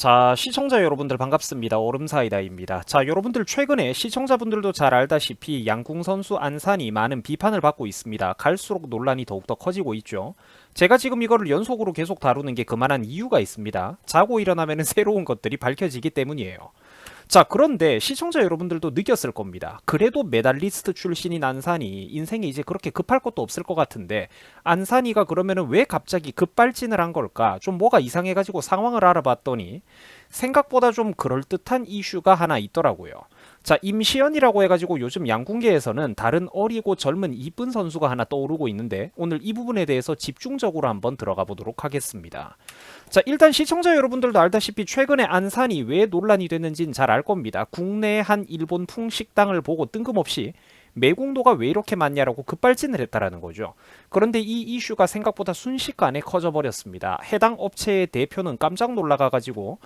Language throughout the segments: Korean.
자, 시청자 여러분들 반갑습니다. 얼음사이다입니다. 자, 여러분들 최근에 시청자분들도 잘 알다시피 양궁 선수 안산이 많은 비판을 받고 있습니다. 갈수록 논란이 더욱더 커지고 있죠. 제가 지금 이거를 연속으로 계속 다루는 게 그만한 이유가 있습니다. 자고 일어나면 새로운 것들이 밝혀지기 때문이에요. 자, 그런데 시청자 여러분들도 느꼈을 겁니다. 그래도 메달리스트 출신인 안산이 인생에 이제 그렇게 급할 것도 없을 것 같은데 안산이가 그러면은 왜 갑자기 급발진을 한 걸까? 좀 뭐가 이상해가지고 상황을 알아봤더니 생각보다 좀 그럴듯한 이슈가 하나 있더라고요. 자, 임시연이라고 해가지고 요즘 양궁계에서는 다른 어리고 젊은 이쁜 선수가 하나 떠오르고 있는데 오늘 이 부분에 대해서 집중적으로 한번 들어가 보도록 하겠습니다. 자, 일단 시청자 여러분들도 알다시피 최근에 안산이 왜 논란이 됐는지는 잘 알 겁니다. 국내의 한 일본 풍식당을 보고 뜬금없이 매국노가 왜 이렇게 많냐라고 급발진을 했다라는 거죠. 그런데 이 이슈가 생각보다 순식간에 커져버렸습니다. 해당 업체의 대표는 깜짝 놀라가지고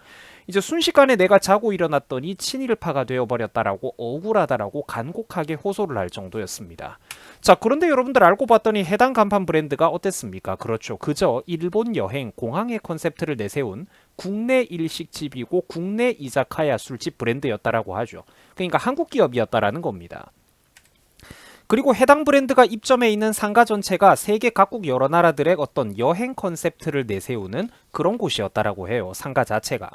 이제 순식간에 내가 자고 일어났더니 친일파가 되어버렸다라고 억울하다라고 간곡하게 호소를 할 정도였습니다. 자, 그런데 여러분들 알고 봤더니 해당 간판 브랜드가 어땠습니까? 그렇죠. 그저 일본 여행 공항의 컨셉트를 내세운 국내 일식집이고 국내 이자카야 술집 브랜드였다라고 하죠. 그러니까 한국 기업이었다라는 겁니다. 그리고 해당 브랜드가 입점해 있는 상가 전체가 세계 각국 여러 나라들의 어떤 여행 컨셉트를 내세우는 그런 곳이었다라고 해요. 상가 자체가.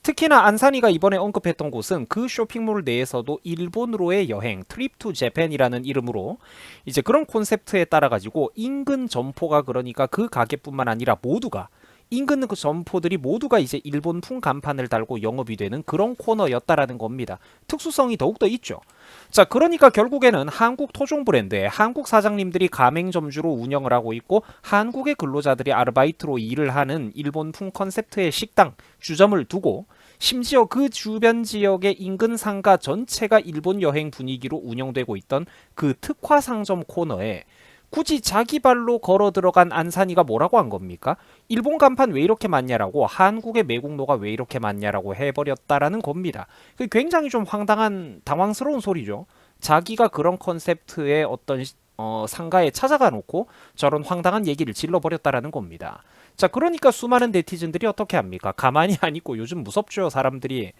특히나 안산이가 이번에 언급했던 곳은 그 쇼핑몰 내에서도 일본으로의 여행, 트립 투 재팬이라는 이름으로 이제 그런 콘셉트에 따라 가지고 인근 점포가 그러니까 그 가게뿐만 아니라 모두가 인근 그 점포들이 모두가 이제 일본풍 간판을 달고 영업이 되는 그런 코너였다라는 겁니다. 특수성이 더욱더 있죠. 자, 그러니까 결국에는 한국 토종 브랜드의 한국 사장님들이 가맹점주로 운영을 하고 있고 한국의 근로자들이 아르바이트로 일을 하는 일본풍 컨셉트의 식당, 주점을 두고 심지어 그 주변 지역의 인근 상가 전체가 일본 여행 분위기로 운영되고 있던 그 특화 상점 코너에 굳이 자기 발로 걸어 들어간 안산이가 뭐라고 한 겁니까? 일본 간판 왜 이렇게 많냐라고 한국의 매국노가 왜 이렇게 많냐라고 해버렸다라는 겁니다. 굉장히 좀 당황스러운 소리죠. 자기가 그런 컨셉트의 어떤 상가에 찾아가 놓고 저런 황당한 얘기를 질러버렸다라는 겁니다. 자, 그러니까 수많은 네티즌들이 어떻게 합니까? 가만히 안 있고 요즘 무섭죠, 사람들이.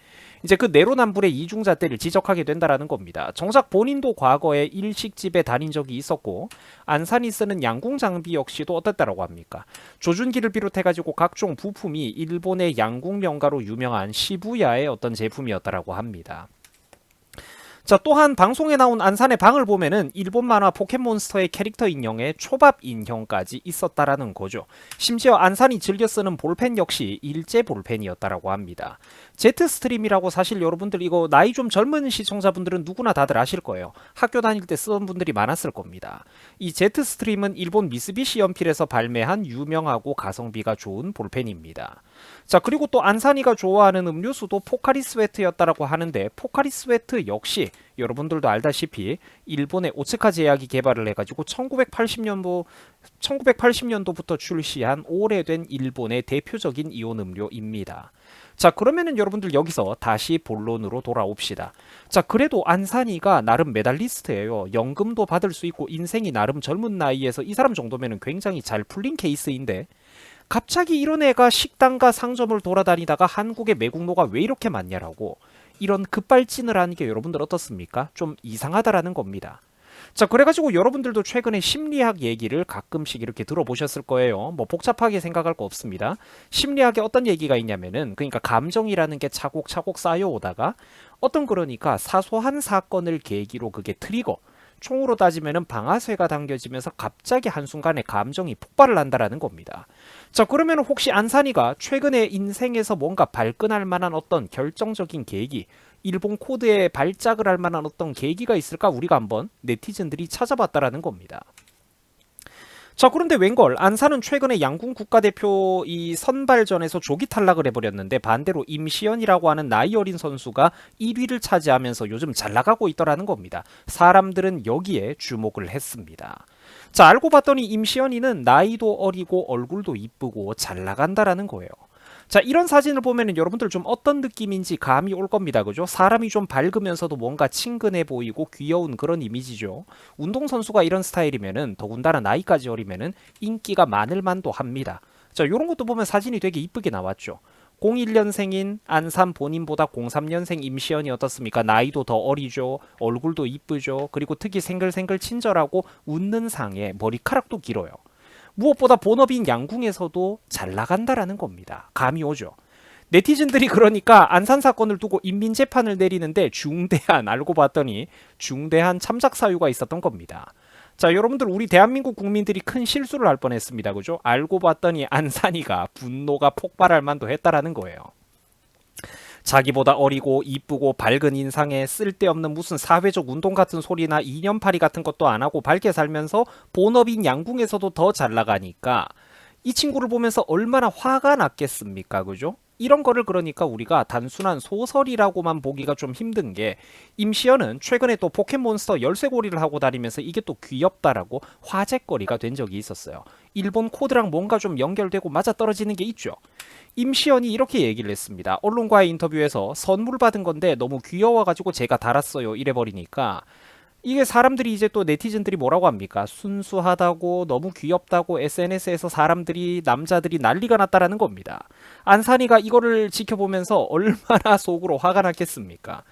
이제 그 내로남불의 이중잣대를 지적하게 된다라는 겁니다. 정작 본인도 과거에 일식집에 다닌 적이 있었고 안산이 쓰는 양궁 장비 역시도 어땠다라고 합니까? 조준기를 비롯해가지고 각종 부품이 일본의 양궁 명가로 유명한 시부야의 어떤 제품이었다라고 합니다. 자, 또한 방송에 나온 안산의 방을 보면은 일본 만화 포켓몬스터의 캐릭터 인형에 초밥 인형까지 있었다라는 거죠. 심지어 안산이 즐겨 쓰는 볼펜 역시 일제 볼펜이었다라고 합니다. 제트스트림이라고 사실 여러분들 이거 나이 좀 젊은 시청자분들은 누구나 다들 아실 거예요. 학교 다닐 때 쓰던 분들이 많았을 겁니다. 이 제트스트림은 일본 미쓰비시 연필에서 발매한 유명하고 가성비가 좋은 볼펜입니다. 자, 그리고 또 안산이가 좋아하는 음료수도 포카리 스웨트였다라고 하는데 포카리 스웨트 역시 여러분들도 알다시피 일본의 오츠카 제약이 개발을 해가지고 1980년도부터 출시한 오래된 일본의 대표적인 이온 음료입니다. 자, 그러면은 여러분들 여기서 다시 본론으로 돌아옵시다. 자, 그래도 안산이가 나름 메달리스트예요. 연금도 받을 수 있고 인생이 나름 젊은 나이에서 이 사람 정도면은 굉장히 잘 풀린 케이스인데 갑자기 이런 애가 식당과 상점을 돌아다니다가 한국의 매국노가 왜 이렇게 많냐라고 이런 급발진을 하는 게 여러분들 어떻습니까? 좀 이상하다라는 겁니다. 자, 그래가지고 여러분들도 최근에 심리학 얘기를 가끔씩 이렇게 들어보셨을 거예요. 뭐 복잡하게 생각할 거 없습니다. 심리학에 어떤 얘기가 있냐면은 그러니까 감정이라는 게 차곡차곡 쌓여오다가 어떤 그러니까 사소한 사건을 계기로 그게 트리거 총으로 따지면은 방아쇠가 당겨지면서 갑자기 한순간에 감정이 폭발을 한다라는 겁니다. 자, 그러면 혹시 안산이가 최근에 인생에서 뭔가 발끈할 만한 어떤 결정적인 계기, 일본 코드에 발작을 할 만한 어떤 계기가 있을까 우리가 한번 네티즌들이 찾아봤다라는 겁니다. 자, 그런데 웬걸 안산은 최근에 양궁 국가대표 이 선발전에서 조기 탈락을 해버렸는데 반대로 임시연이라고 하는 나이 어린 선수가 1위를 차지하면서 요즘 잘 나가고 있더라는 겁니다. 사람들은 여기에 주목을 했습니다. 자, 알고 봤더니 임시연이는 나이도 어리고 얼굴도 이쁘고 잘 나간다라는 거예요. 자, 이런 사진을 보면은 여러분들 좀 어떤 느낌인지 감이 올 겁니다. 그죠? 사람이 좀 밝으면서도 뭔가 친근해 보이고 귀여운 그런 이미지죠. 운동선수가 이런 스타일이면은 더군다나 나이까지 어리면은 인기가 많을 만도 합니다. 자, 요런 것도 보면 사진이 되게 이쁘게 나왔죠. 01년생인 안산 본인보다 03년생 임시연이 어떻습니까? 나이도 더 어리죠. 얼굴도 이쁘죠. 그리고 특히 생글생글 친절하고 웃는 상에 머리카락도 길어요. 무엇보다 본업인 양궁에서도 잘 나간다라는 겁니다. 감이 오죠. 네티즌들이 그러니까 안산 사건을 두고 인민재판을 내리는데 중대한, 알고 봤더니 중대한 참작 사유가 있었던 겁니다. 자, 여러분들, 우리 대한민국 국민들이 큰 실수를 할 뻔했습니다. 그죠? 알고 봤더니 안산이가 분노가 폭발할 만도 했다라는 거예요. 자기보다 어리고 이쁘고 밝은 인상에 쓸데없는 무슨 사회적 운동 같은 소리나 이념파리 같은 것도 안 하고 밝게 살면서 본업인 양궁에서도 더 잘 나가니까 이 친구를 보면서 얼마나 화가 났겠습니까? 그죠? 이런 거를 그러니까 우리가 단순한 소설이라고만 보기가 좀 힘든 게, 임시연은 최근에 또 포켓몬스터 열쇠고리를 하고 다니면서 이게 또 귀엽다라고 화제거리가 된 적이 있었어요. 일본 코드랑 뭔가 좀 연결되고 맞아떨어지는 게 있죠. 임시연이 이렇게 얘기를 했습니다. 언론과의 인터뷰에서 선물 받은 건데 너무 귀여워가지고 제가 달았어요, 이래버리니까 이게 사람들이 이제 또 네티즌들이 뭐라고 합니까? 순수하다고, 너무 귀엽다고 SNS에서 사람들이, 남자들이 난리가 났다라는 겁니다. 안산이가 이거를 지켜보면서 얼마나 속으로 화가 났겠습니까?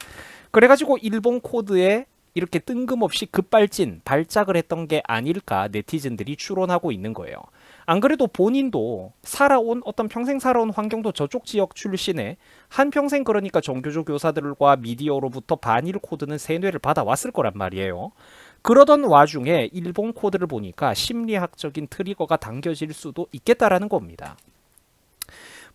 그래가지고 일본 코드에 이렇게 뜬금없이 급발진, 발작을 했던 게 아닐까 네티즌들이 추론하고 있는 거예요. 안 그래도 본인도 살아온, 어떤 평생 살아온 환경도 저쪽 지역 출신에 한평생 그러니까 정교조 교사들과 미디어로부터 반일 코드는 세뇌를 받아왔을 거란 말이에요. 그러던 와중에 일본 코드를 보니까 심리학적인 트리거가 당겨질 수도 있겠다라는 겁니다.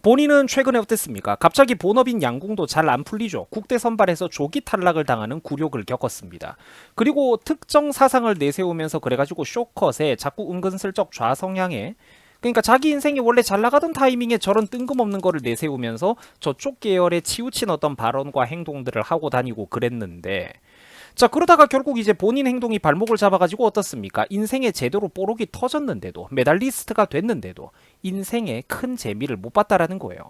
본인은 최근에 어땠습니까? 갑자기 본업인 양궁도 잘 안 풀리죠. 국대 선발에서 조기 탈락을 당하는 굴욕을 겪었습니다. 그리고 특정 사상을 내세우면서 그래가지고 쇼컷에 자꾸 은근슬쩍 좌성향에, 그러니까 자기 인생이 원래 잘 나가던 타이밍에 저런 뜬금없는 거를 내세우면서 저쪽 계열에 치우친 어떤 발언과 행동들을 하고 다니고 그랬는데, 자, 그러다가 결국 이제 본인 행동이 발목을 잡아가지고 어떻습니까? 인생에 제대로 뽀록이 터졌는데도, 메달리스트가 됐는데도 인생에 큰 재미를 못 봤다라는 거예요.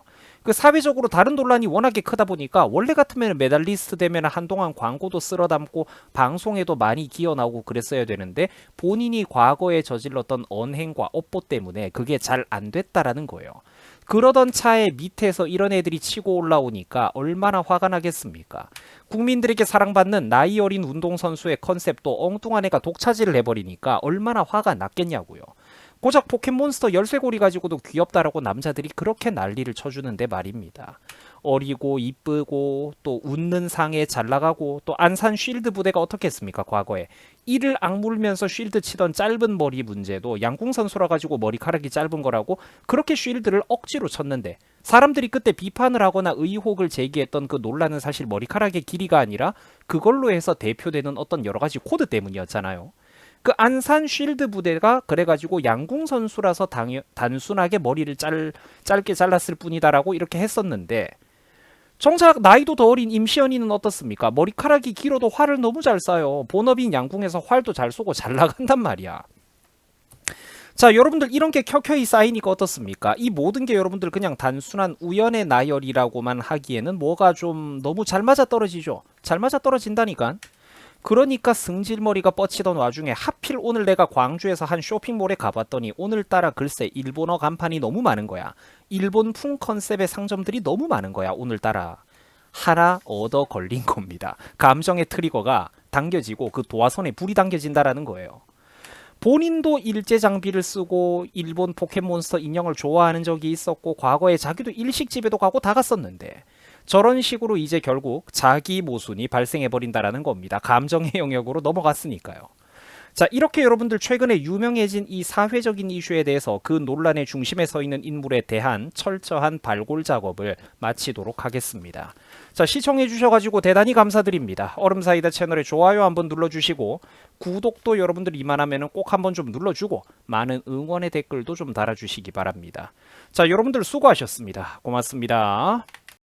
그 사회적으로 다른 논란이 워낙에 크다 보니까 원래 같으면 메달리스트 되면 한동안 광고도 쓸어 담고 방송에도 많이 기어 나오고 그랬어야 되는데, 본인이 과거에 저질렀던 언행과 업보 때문에 그게 잘 안 됐다라는 거예요. 그러던 차에 밑에서 이런 애들이 치고 올라오니까 얼마나 화가 나겠습니까? 국민들에게 사랑받는 나이 어린 운동선수의 컨셉도 엉뚱한 애가 독차지를 해버리니까 얼마나 화가 났겠냐고요. 고작 포켓몬스터 열쇠고리 가지고도 귀엽다라고 남자들이 그렇게 난리를 쳐주는데 말입니다. 어리고 이쁘고 또 웃는 상에 잘 나가고, 또 안산 쉴드 부대가 어떻게 했습니까? 과거에 이를 악물면서 쉴드 치던 짧은 머리 문제도 양궁 선수라 가지고 머리카락이 짧은 거라고 그렇게 쉴드를 억지로 쳤는데, 사람들이 그때 비판을 하거나 의혹을 제기했던 그 논란은 사실 머리카락의 길이가 아니라 그걸로 해서 대표되는 어떤 여러 가지 코드 때문이었잖아요. 그 안산 쉴드 부대가 그래가지고 양궁 선수라서 단순하게 머리를 짧게 잘랐을 뿐이다라고 이렇게 했었는데, 정작 나이도 더 어린 임시연이는 어떻습니까? 머리카락이 길어도 활을 너무 잘 쏴요. 본업인 양궁에서 활도 잘 쏘고 잘 나간단 말이야. 자, 여러분들, 이런 게 켜켜이 쌓이니까 어떻습니까? 이 모든 게 여러분들 그냥 단순한 우연의 나열이라고만 하기에는 뭐가 좀 너무 잘 맞아떨어지죠. 잘 맞아떨어진다니까. 그러니까 승질머리가 뻗치던 와중에 하필 오늘 내가 광주에서 한 쇼핑몰에 가봤더니 오늘따라 글쎄 일본어 간판이 너무 많은 거야. 일본풍 컨셉의 상점들이 너무 많은 거야. 오늘따라 하나 얻어 걸린 겁니다. 감정의 트리거가 당겨지고 그 도화선에 불이 당겨진다라는 거예요. 본인도 일제 장비를 쓰고 일본 포켓몬스터 인형을 좋아하는 적이 있었고, 과거에 자기도 일식집에도 가고 다 갔었는데, 저런 식으로 이제 결국 자기 모순이 발생해버린다라는 겁니다. 감정의 영역으로 넘어갔으니까요. 자, 이렇게 여러분들 최근에 유명해진 이 사회적인 이슈에 대해서 그 논란의 중심에 서 있는 인물에 대한 철저한 발굴 작업을 마치도록 하겠습니다. 자, 시청해 주셔가지고 대단히 감사드립니다. 얼음사이다 채널에 좋아요 한번 눌러주시고, 구독도 여러분들 이만하면 꼭 한번 좀 눌러주고, 많은 응원의 댓글도 좀 달아주시기 바랍니다. 자, 여러분들 수고하셨습니다. 고맙습니다.